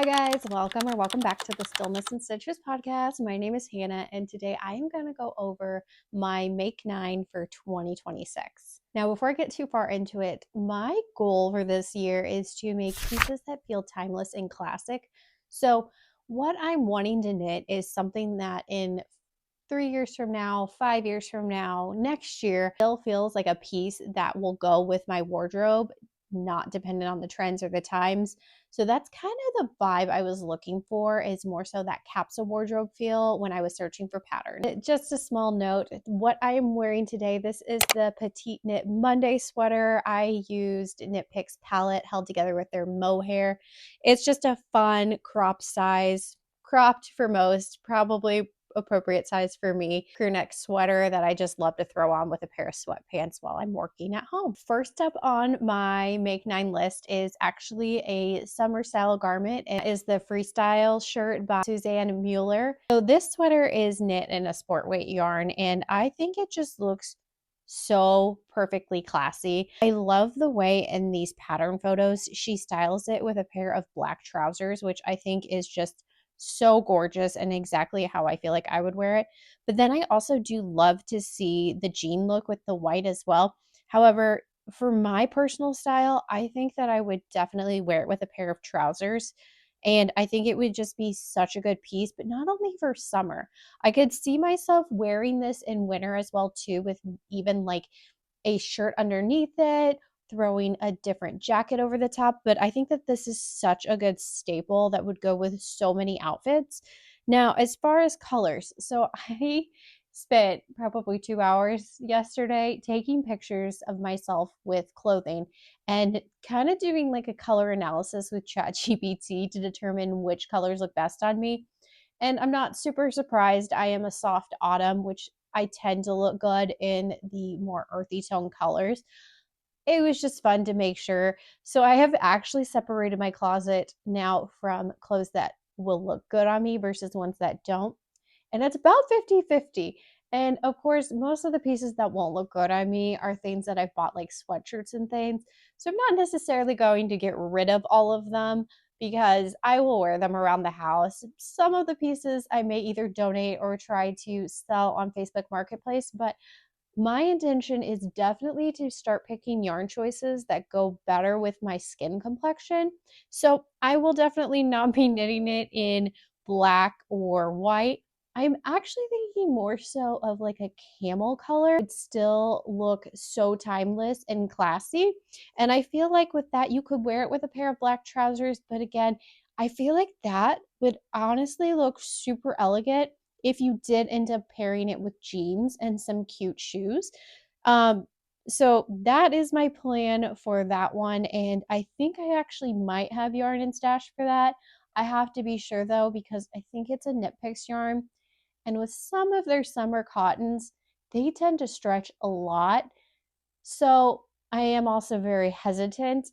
Hi guys, welcome back to the Stillness and Stitches podcast. My name is Hannah and today I am going to go over my Make 9 for 2026. Now, before I get too far into it, my goal for this year is to make pieces that feel timeless and classic. So, what I'm wanting to knit is something that in 3 years from now, 5 years from now, next year, still feels like a piece that will go with my wardrobe, not dependent on the trends or the times. So that's kind of the vibe I was looking for, is more so that capsule wardrobe feel when I was searching for patterns. Just a small note, what I am wearing today, this is the Petite Knit Monday sweater. I used Knit Picks palette held together with their mohair. It's just a fun crop size, cropped for most, probably appropriate size for me, crew neck sweater that I just love to throw on with a pair of sweatpants while I'm working at home. First up on my Make 9 list is actually a summer style garment. It is the Freestyle shirt by Suzanne Mueller. So this sweater is knit in a sport weight yarn and I think it just looks so perfectly classy. I love the way in these pattern photos she styles it with a pair of black trousers, which I think is just so gorgeous and exactly how I feel like I would wear it. But then I also do love to see the jean look with the white as well. However, for my personal style, I think that I would definitely wear it with a pair of trousers. And I think it would just be such a good piece, but not only for summer. I could see myself wearing this in winter as well too, with even like a shirt underneath it, throwing a different jacket over the top. But I think that this is such a good staple that would go with so many outfits. Now, as far as colors, so I spent probably 2 hours yesterday taking pictures of myself with clothing and kind of doing like a color analysis with ChatGPT to determine which colors look best on me. And I'm not super surprised. I am a soft autumn, which I tend to look good in the more earthy tone colors. It was just fun to make sure. So I have actually separated my closet now from clothes that will look good on me versus ones that don't. And it's about 50-50. And of course, most of the pieces that won't look good on me are things that I've bought, like sweatshirts and things. So I'm not necessarily going to get rid of all of them because I will wear them around the house. Some of the pieces I may either donate or try to sell on Facebook Marketplace, but my intention is definitely to start picking yarn choices that go better with my skin complexion. So I will definitely not be knitting it in black or white. I'm actually thinking more so of like a camel color. It'd still look so timeless and classy. And I feel like with that, you could wear it with a pair of black trousers. But again, I feel like that would honestly look super elegant if you did end up pairing it with jeans and some cute shoes. Um, so that is my plan for that one. And I think I actually might have yarn in stash for that. I have to be sure though, because I think it's a Knit Picks yarn. And with some of their summer cottons, they tend to stretch a lot. So I am also very hesitant,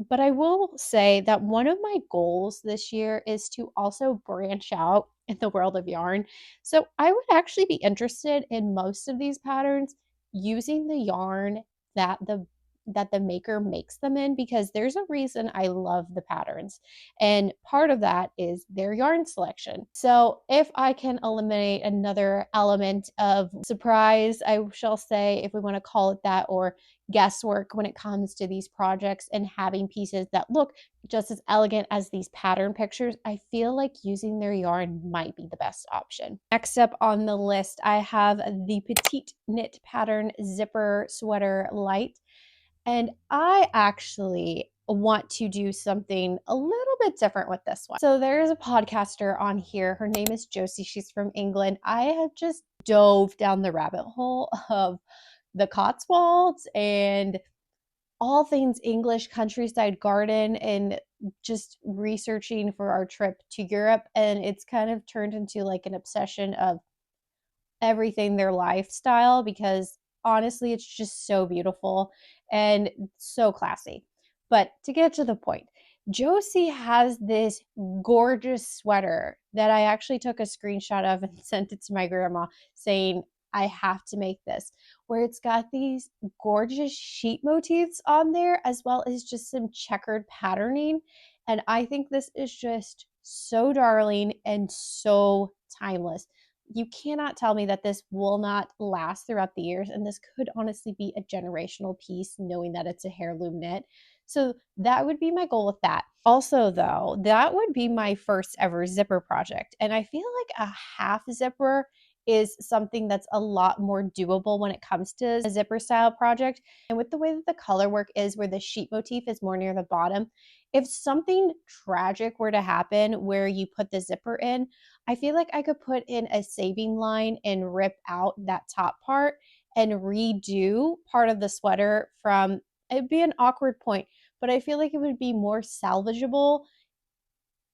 but I will say that one of my goals this year is to also branch out in the world of yarn. So I would actually be interested in most of these patterns using the yarn that the maker makes them in, because there's a reason I love the patterns. And part of that is their yarn selection. So if I can eliminate another element of surprise, I shall say, if we want to call it that, or guesswork when it comes to these projects and having pieces that look just as elegant as these pattern pictures, I feel like using their yarn might be the best option. Next up on the list, I have the Petite Knit Pattern Zipper Sweater Light. And I actually want to do something a little bit different with this one. So there is a podcaster on here. Her name is Josie. She's from England. I have just dove down the rabbit hole of the Cotswolds and all things English countryside garden and just researching for our trip to Europe. And it's kind of turned into like an obsession of everything their lifestyle, because honestly, it's just so beautiful and so classy. But to get to the point, Josie has this gorgeous sweater that I actually took a screenshot of and sent it to my grandma saying, I have to make this, where it's got these gorgeous sheet motifs on there, as well as just some checkered patterning. And I think this is just so darling and so timeless. You cannot tell me that this will not last throughout the years. And this could honestly be a generational piece, knowing that it's a heirloom knit. So that would be my goal with that. Also, though, that would be my first ever zipper project. And I feel like a half zipper is something that's a lot more doable when it comes to a zipper style project. And with the way that the color work is, where the sheet motif is more near the bottom, if something tragic were to happen where you put the zipper in, I feel like I could put in a saving line and rip out that top part and redo part of the sweater from, it'd be an awkward point, but I feel like it would be more salvageable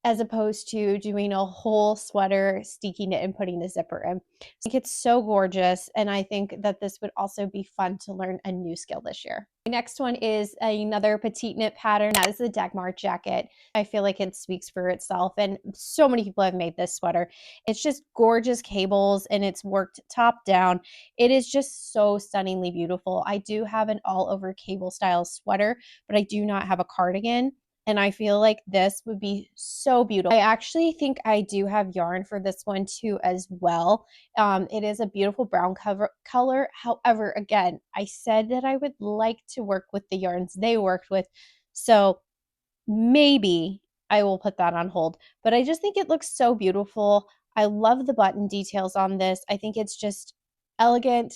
as opposed to doing a whole sweater, steeking it, and putting the zipper in. I think it's so gorgeous, and I think that this would also be fun to learn a new skill this year. My next one is another petite knit pattern. That is the Dagmar jacket. I feel like it speaks for itself, and so many people have made this sweater. It's just gorgeous cables, and it's worked top down. It is just so stunningly beautiful. I do have an all-over cable style sweater, but I do not have a cardigan. And I feel like this would be so beautiful. I actually think I do have yarn for this one too as well. It is a beautiful brown color. However, again, I said that I would like to work with the yarns they worked with. So maybe I will put that on hold. But I just think it looks so beautiful. I love the button details on this. I think it's just elegant,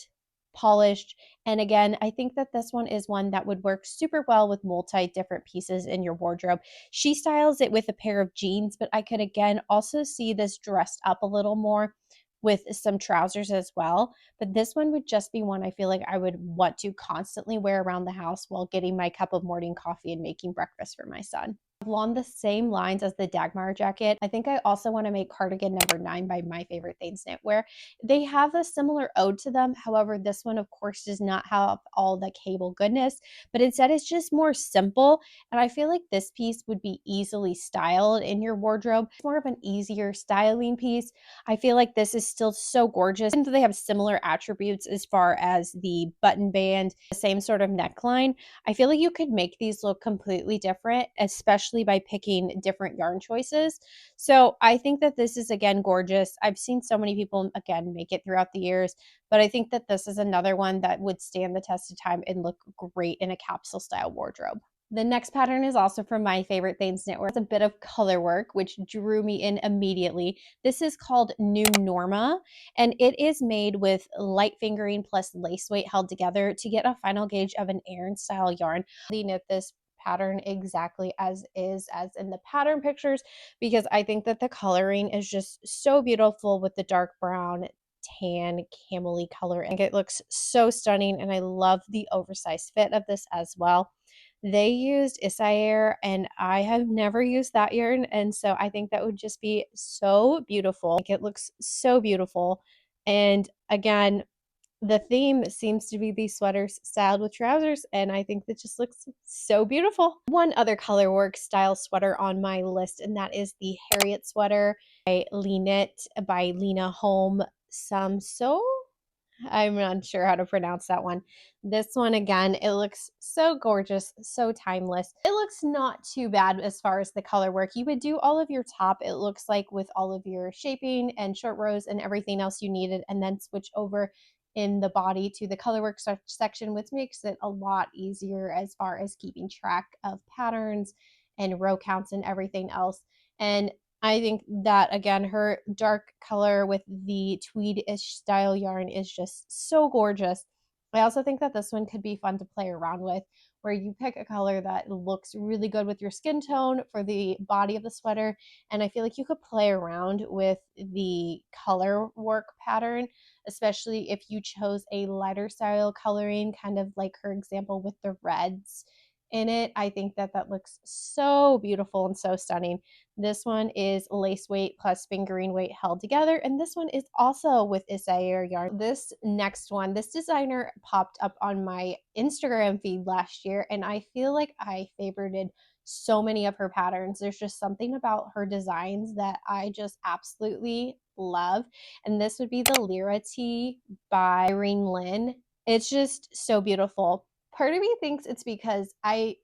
polished. And again, I think that this one is one that would work super well with multi different pieces in your wardrobe. She styles it with a pair of jeans, but I could again also see this dressed up a little more with some trousers as well. But this one would just be one I feel like I would want to constantly wear around the house while getting my cup of morning coffee and making breakfast for my son. Along the same lines as the Dagmar jacket, I think I also want to make cardigan number 9 by My Favorite Things Knitwear. They have a similar ode to them. However, this one, of course, does not have all the cable goodness, but instead it's just more simple. And I feel like this piece would be easily styled in your wardrobe. It's more of an easier styling piece. I feel like this is still so gorgeous. And they have similar attributes as far as the button band, the same sort of neckline. I feel like you could make these look completely different, especially by picking different yarn choices. So I think that this is, again, gorgeous. I've seen so many people, again, make it throughout the years, but I think that this is another one that would stand the test of time and look great in a capsule style wardrobe. The next pattern is also from My Favorite Things Knitwear. It's a bit of color work, which drew me in immediately. This is called New Norma, and it is made with light fingering plus lace weight held together to get a final gauge of an Aran style yarn. I knit this pattern exactly as is, as in the pattern pictures, because I think that the coloring is just so beautiful with the dark brown, tan, camely color. And it looks so stunning, and I love the oversized fit of this as well. They used Isair, and I have never used that yarn, and so I think that would just be so beautiful. Like, it looks so beautiful. And again, the theme seems to be these sweaters styled with trousers, and I think that just looks so beautiful. One other color work style sweater on my list, and that is the Harriet sweater by Knit by Lena Holm Samso. I'm not sure how to pronounce that one. This one, again, it looks so gorgeous, so timeless. It looks not too bad as far as the color work. You would do all of your top, it looks like, with all of your shaping and short rows and everything else you needed, and then switch over in the body to the color work section, which makes it a lot easier as far as keeping track of patterns and row counts and everything else. And I think that, again, her dark color with the tweed-ish style yarn is just so gorgeous. I also think that this one could be fun to play around with, where you pick a color that looks really good with your skin tone for the body of the sweater. And I feel like you could play around with the color work pattern, especially if you chose a lighter style coloring, kind of like her example with the reds in it. I think that that looks so beautiful and so stunning. This one is lace weight plus fingering weight held together, and this one is also with Isair yarn. This next one, this designer popped up on my Instagram feed last year, and I feel like I favorited so many of her patterns. There's just something about her designs that I just absolutely love, and this would be the Lyra Tee by Irene Lynn. It's just so beautiful. Part of me thinks it's because I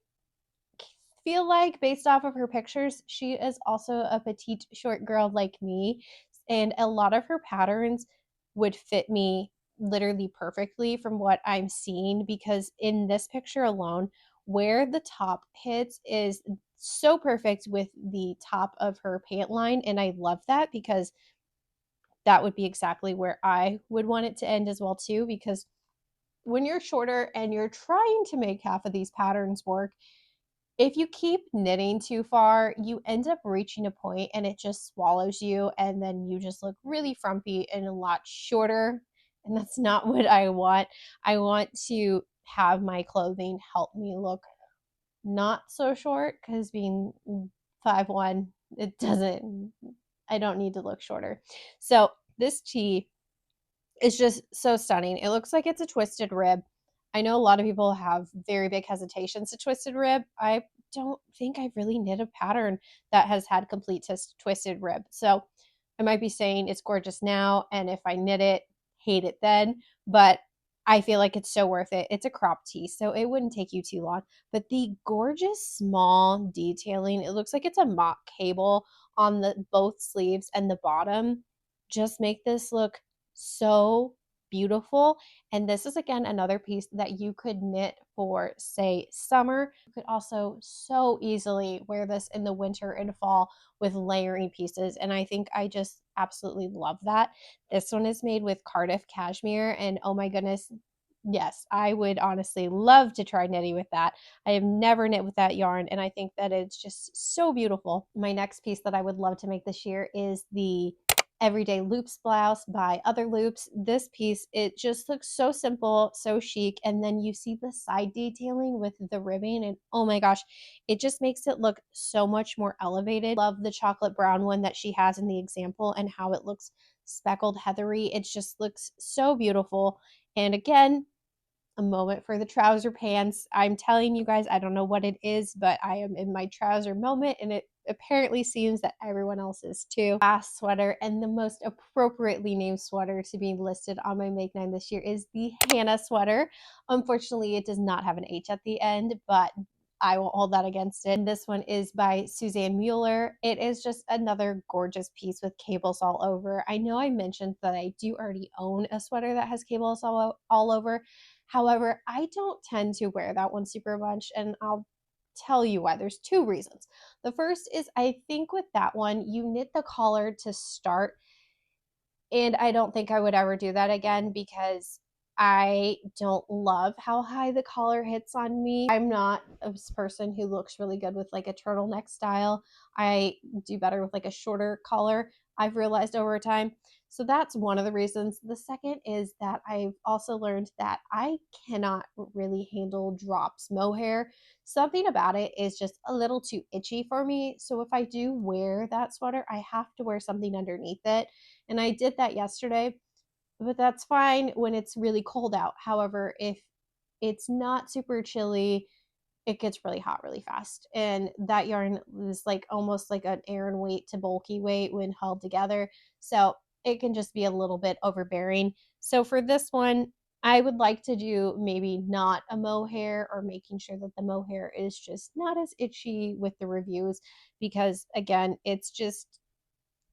feel like, based off of her pictures, she is also a petite short girl like me, and a lot of her patterns would fit me literally perfectly from what I'm seeing, because in this picture alone, where the top hits is so perfect with the top of her pant line, and I love that because that would be exactly where I would want it to end as well too, because when you're shorter and you're trying to make half of these patterns work, if you keep knitting too far, you end up reaching a point and it just swallows you, and then you just look really frumpy and a lot shorter. And that's not what I want. I want to have my clothing help me look not so short, because being 5'1", it doesn't, I don't need to look shorter. So this tee is just so stunning. It looks like it's a twisted rib. I know a lot of people have very big hesitations to twisted rib. I don't think I've really knit a pattern that has had complete twisted rib. So I might be saying it's gorgeous now, and if I knit it, hate it then, but I feel like it's so worth it. It's a crop tee, so it wouldn't take you too long. But the gorgeous small detailing, it looks like it's a mock cable on the both sleeves and the bottom, just make this look so beautiful. And this is again another piece that you could knit for, say, summer. You could also so easily wear this in the winter and fall with layering pieces, and I think I just absolutely love that. This one is made with Cardiff cashmere, and oh my goodness, yes, I would honestly love to try knitting with that. I have never knit with that yarn, and I think that it's just so beautiful. My next piece that I would love to make this year is the Everyday Loops blouse by Other Loops. This piece, it just looks so simple, so chic, and then you see the side detailing with the ribbing, and oh my gosh, it just makes it look so much more elevated. Love the chocolate brown one that she has in the example and how it looks speckled heathery. It just looks so beautiful. And again, a moment for the trouser pants. I'm telling you guys, I don't know what it is, but I am in my trouser moment, and it apparently seems that everyone else is too. Last sweater, and the most appropriately named sweater to be listed on my Make 9 this year, is the Hannah sweater. Unfortunately, it does not have an H at the end, but I won't hold that against it. And this one is by Suzanne Mueller. It is just another gorgeous piece with cables all over. I know I mentioned that I do already own a sweater that has cables all over. However, I don't tend to wear that one super much, and I'll tell you why. There's two reasons. The first is, I think with that one, you knit the collar to start, and I don't think I would ever do that again because I don't love how high the collar hits on me. I'm not a person who looks really good with like a turtleneck style. I do better with like a shorter collar, I've realized over time. So that's one of the reasons. The second is that I've also learned that I cannot really handle drops mohair. Something about it is just a little too itchy for me. So if I do wear that sweater, I have to wear something underneath it. And I did that yesterday, but that's fine when it's really cold out. However, if it's not super chilly, it gets really hot really fast. And that yarn is like almost like an Aran weight to bulky weight when held together. So it can just be a little bit overbearing. So for this one, I would like to do maybe not a mohair, or making sure that the mohair is just not as itchy with the reviews, because again, it's just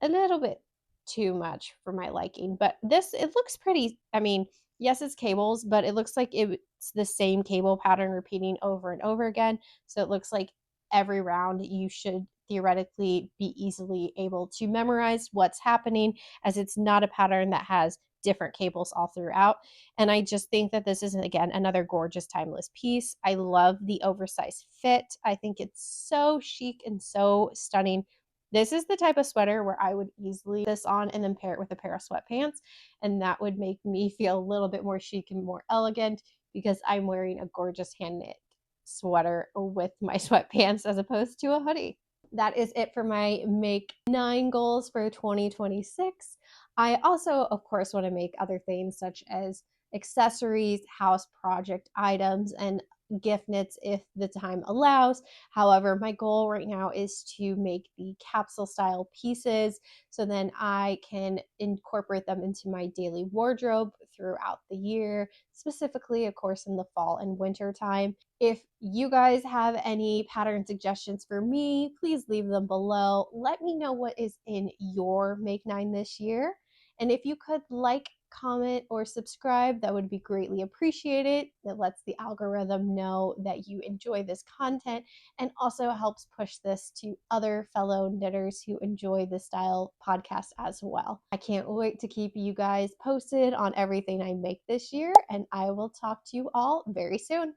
a little bit too much for my liking. But this, it looks pretty. I mean, yes, it's cables, but it looks like it's the same cable pattern repeating over and over again. So it looks like every round you should theoretically be easily able to memorize what's happening, as it's not a pattern that has different cables all throughout. And I just think that this is, again, another gorgeous timeless piece. I love the oversized fit. I think it's so chic and so stunning. This is the type of sweater where I would easily put this on and then pair it with a pair of sweatpants, and that would make me feel a little bit more chic and more elegant, because I'm wearing a gorgeous hand knit sweater with my sweatpants as opposed to a hoodie. That is it for my Make 9 goals for 2026. I also, of course, want to make other things such as accessories, house project items, and gift knits if the time allows. However, my goal right now is to make the capsule style pieces so then I can incorporate them into my daily wardrobe throughout the year, specifically, of course, in the fall and winter time. If you guys have any pattern suggestions for me, please leave them below. Let me know what is in your Make 9 this year. And if you could like, comment, or subscribe, that would be greatly appreciated. It lets the algorithm know that you enjoy this content and also helps push this to other fellow knitters who enjoy this style podcast as well. I can't wait to keep you guys posted on everything I make this year, and I will talk to you all very soon.